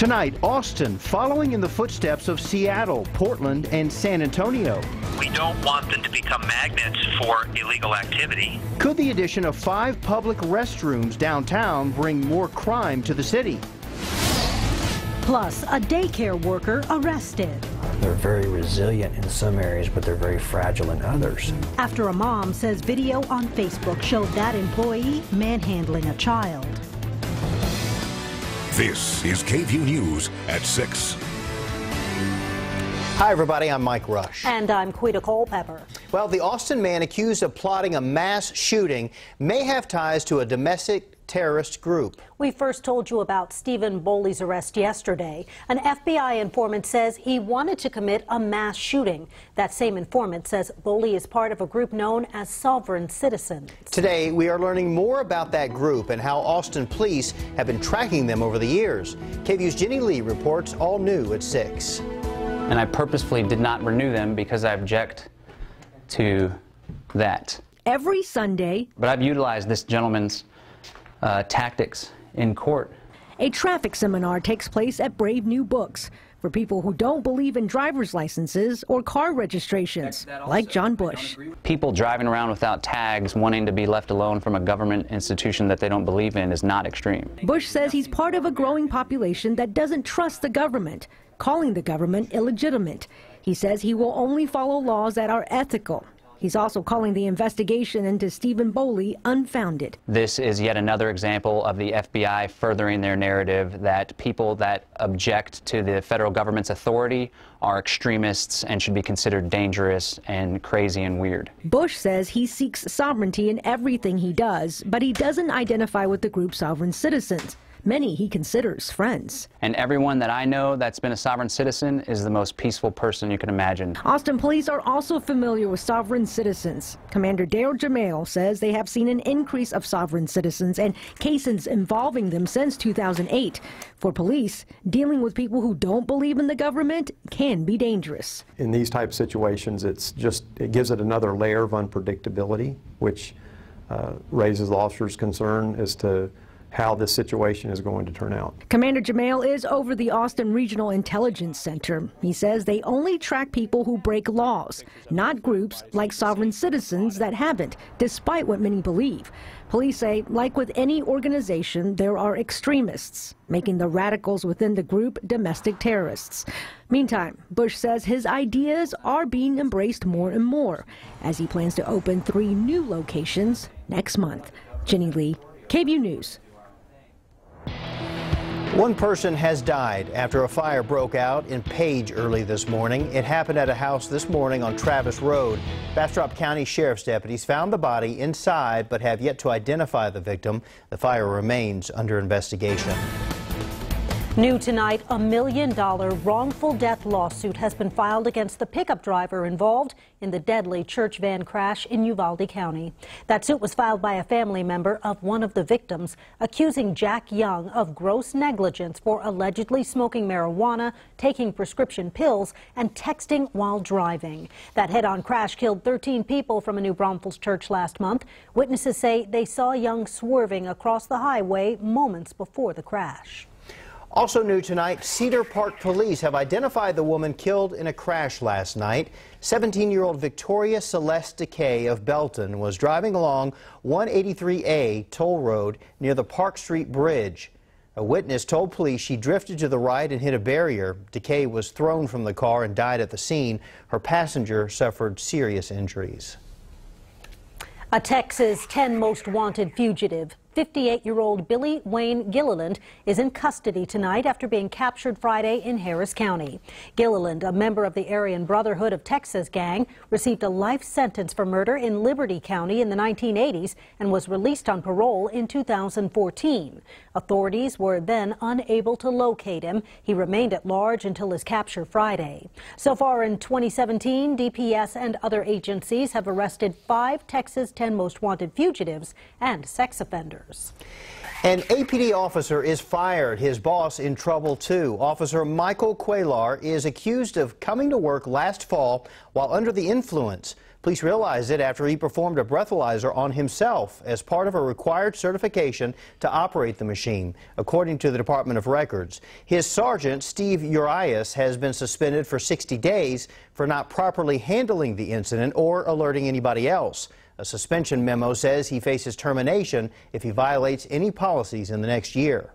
Tonight, Austin following in the footsteps of Seattle, Portland, and San Antonio. We don't want them to become magnets for illegal activity. Could the addition of 5 public restrooms downtown bring more crime to the city? Plus, a daycare worker arrested. They're very resilient in some areas, but they're very fragile in others. After a mom says video on Facebook showed that employee manhandling a child. This is KVUE News at 6. Hi, everybody. I'm Mike Rush. And I'm Quita Culpepper. Well, the Austin man accused of plotting a mass shooting may have ties to a domestic terrorist group. We first told you about Stephen Boley's arrest yesterday. An FBI informant says he wanted to commit a mass shooting. That same informant says Boley is part of a group known as Sovereign Citizens. Today, we are learning more about that group and how Austin police have been tracking them over the years. KVUE's Jenny Lee reports all new at 6. And I purposefully did not renew them because I object to that. Every Sunday, but I've utilized this gentleman's tactics in court. A traffic seminar takes place at Brave New Books for people who don't believe in driver's licenses or car registrations, like John Bush. People driving around without tags, wanting to be left alone from a government institution that they don't believe in, is not extreme. Bush says he's part of a growing population that doesn't trust the government, calling the government illegitimate. He says he will only follow laws that are ethical. He's also calling the investigation into Stephen Boley unfounded. This is yet another example of the FBI furthering their narrative that people that object to the federal government's authority are extremists and should be considered dangerous and crazy and weird. Bush says he seeks sovereignty in everything he does, but he doesn't identify with the group Sovereign Citizens. Many he considers friends. And everyone that I know that's been a sovereign citizen is the most peaceful person you can imagine. Austin police are also familiar with Sovereign Citizens. Commander Daryl Jamail says they have seen an increase of Sovereign Citizens and cases involving them since 2008. For police, dealing with people who don't believe in the government can be dangerous. In these type of situations, it gives it another layer of unpredictability, which raises the officer's concern as to how this situation is going to turn out. Commander Jamail is over the Austin Regional Intelligence Center. He says they only track people who break laws, not groups like Sovereign Citizens that haven't, despite what many believe. Police say, like with any organization, there are extremists, making the radicals within the group domestic terrorists. Meantime, Bush says his ideas are being embraced more and more, as he plans to open 3 new locations next month. Jenny Lee, KVUE News. One person has died after a fire broke out in Page early this morning. It happened at a house this morning on Travis Road. Bastrop County Sheriff's deputies found the body inside but have yet to identify the victim. The fire remains under investigation. New tonight, a $1 million wrongful death lawsuit has been filed against the pickup driver involved in the deadly church van crash in Uvalde County. That suit was filed by a family member of one of the victims, accusing Jack Young of gross negligence for allegedly smoking marijuana, taking prescription pills, and texting while driving. That head-on crash killed 13 people from a New Braunfels church last month. Witnesses say they saw Young swerving across the highway moments before the crash. Also new tonight, Cedar Park police have identified the woman killed in a crash last night. 17-year-old Victoria Celeste Decay of Belton was driving along 183A toll road near the Park Street Bridge. A witness told police she drifted to the right and hit a barrier. Decay was thrown from the car and died at the scene. Her passenger suffered serious injuries. A Texas 10 most wanted fugitive, 58-year-old Billy Wayne Gilliland, is in custody tonight after being captured Friday in Harris County. Gilliland, a member of the Aryan Brotherhood of Texas gang, received a life sentence for murder in Liberty County in the 1980s and was released on parole in 2014. Authorities were then unable to locate him. He remained at large until his capture Friday. So far in 2017, DPS and other agencies have arrested 5 Texas 10 most wanted fugitives and sex offenders. An APD officer is fired. His boss in trouble, too. Officer Michael Quaylar is accused of coming to work last fall while under the influence. Police realized it after he performed a breathalyzer on himself as part of a required certification to operate the machine, according to the Department of Records. His sergeant, Steve Urias, has been suspended for 60 days for not properly handling the incident or alerting anybody else. A suspension memo says he faces termination if he violates any policies in the next year.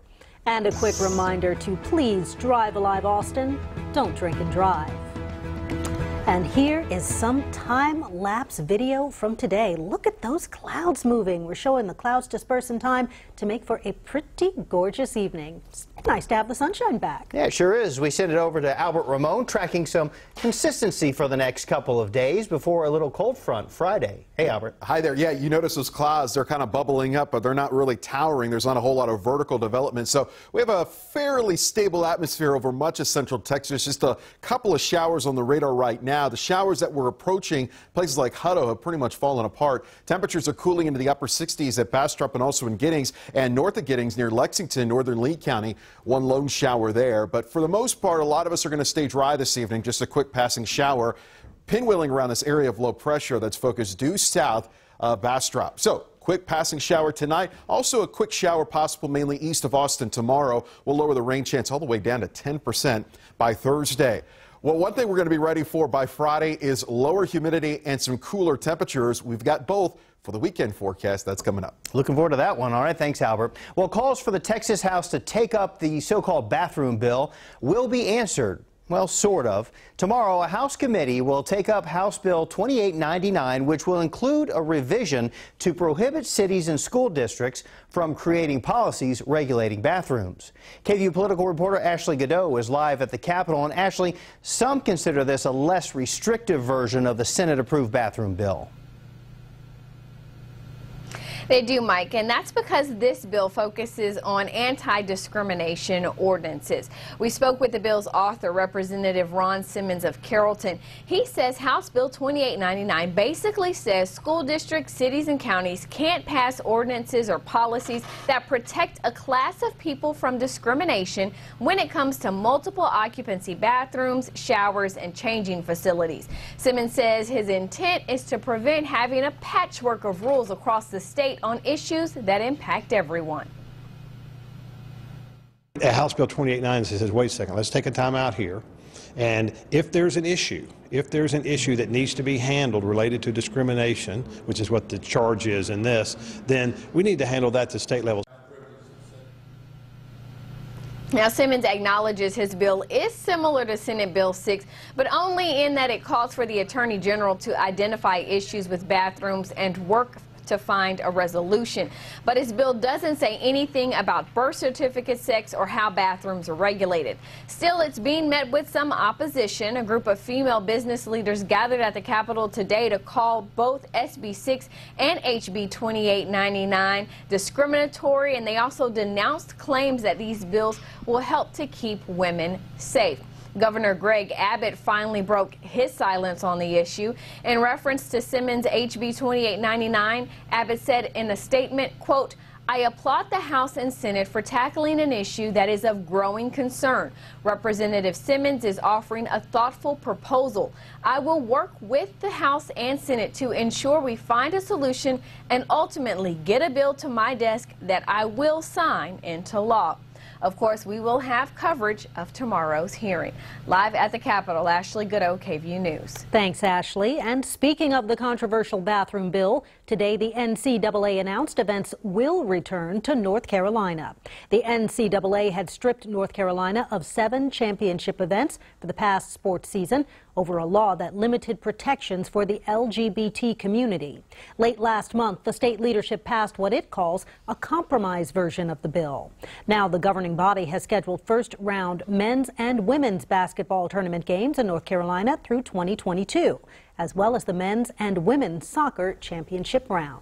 And a quick reminder to please drive alive, Austin. Don't drink and drive. And here is some time-lapse video from today. Look at those clouds moving. We're showing the clouds disperse in time to make for a pretty gorgeous evening. It's nice to have the sunshine back. Yeah, it sure is. We send it over to Albert Ramon, tracking some consistency for the next couple of days before a little cold front Friday. Hey, Albert. Hi there. Yeah, you notice those clouds, they're kind of bubbling up, but they're not really towering. There's not a whole lot of vertical development. So we have a fairly stable atmosphere over much of central Texas. Just a couple of showers on the radar right now. The showers that we're approaching places like Hutto have pretty much fallen apart. Temperatures are cooling into the upper 60s at Bastrop and also in Giddings, and north of Giddings near Lexington, northern Lee County, one lone shower there. But for the most part, a lot of us are going to stay dry this evening. Just a quick passing shower, pinwheeling around this area of low pressure that's focused due south of Bastrop. So quick passing shower tonight. Also a quick shower possible mainly east of Austin tomorrow. Will lower the rain chance all the way down to 10% by Thursday. Well, one thing we're going to be ready for by Friday is lower humidity and some cooler temperatures. We've got both for the weekend forecast. That's coming up. Looking forward to that one. All right, thanks, Albert. Well, calls for the Texas House to take up the so-called bathroom bill will be answered. Well, sort of. Tomorrow, a House committee will take up House Bill 2899, which will include a revision to prohibit cities and school districts from creating policies regulating bathrooms. KVUE political reporter Ashley Godot is live at the Capitol. And Ashley, some consider this a less restrictive version of the Senate-approved bathroom bill. They do, Mike, and that's because this bill focuses on anti-discrimination ordinances. We spoke with the bill's author, Representative Ron Simmons of Carrollton. He says House Bill 2899 basically says school districts, cities, and counties can't pass ordinances or policies that protect a class of people from discrimination when it comes to multiple occupancy bathrooms, showers, and changing facilities. Simmons says his intent is to prevent having a patchwork of rules across the state on issues that impact everyone. House Bill 2899 says, wait a second, let's take a time out here. And if there's an issue that needs to be handled related to discrimination, which is what the charge is in this, then we need to handle that at the state level. Now, Simmons acknowledges his bill is similar to Senate Bill 6, but only in that it calls for the Attorney General to identify issues with bathrooms and work to find a resolution. But his bill doesn't say anything about birth certificate sex or how bathrooms are regulated. Still, it's being met with some opposition. A group of female business leaders gathered at the Capitol today to call both SB 6 and HB 2899 discriminatory, and they also denounced claims that these bills will help to keep women safe. Governor Greg Abbott finally broke his silence on the issue. In reference to Simmons' HB 2899, Abbott said in a statement, quote, "I applaud the House and Senate for tackling an issue that is of growing concern. Representative Simmons is offering a thoughtful proposal. I will work with the House and Senate to ensure we find a solution and ultimately get a bill to my desk that I will sign into law." Of course, we will have coverage of tomorrow's hearing. Live at the Capitol, Ashley Godot, KVUE News. Thanks, Ashley. And speaking of the controversial bathroom bill, today the NCAA announced events will return to North Carolina. The NCAA had stripped North Carolina of 7 championship events for the past sports season over a law that limited protections for the LGBT community. Late last month, the state leadership passed what it calls a compromise version of the bill. Now the governing body has scheduled first-round men's and women's basketball tournament games in North Carolina through 2022, as well as the men's and women's soccer championship round.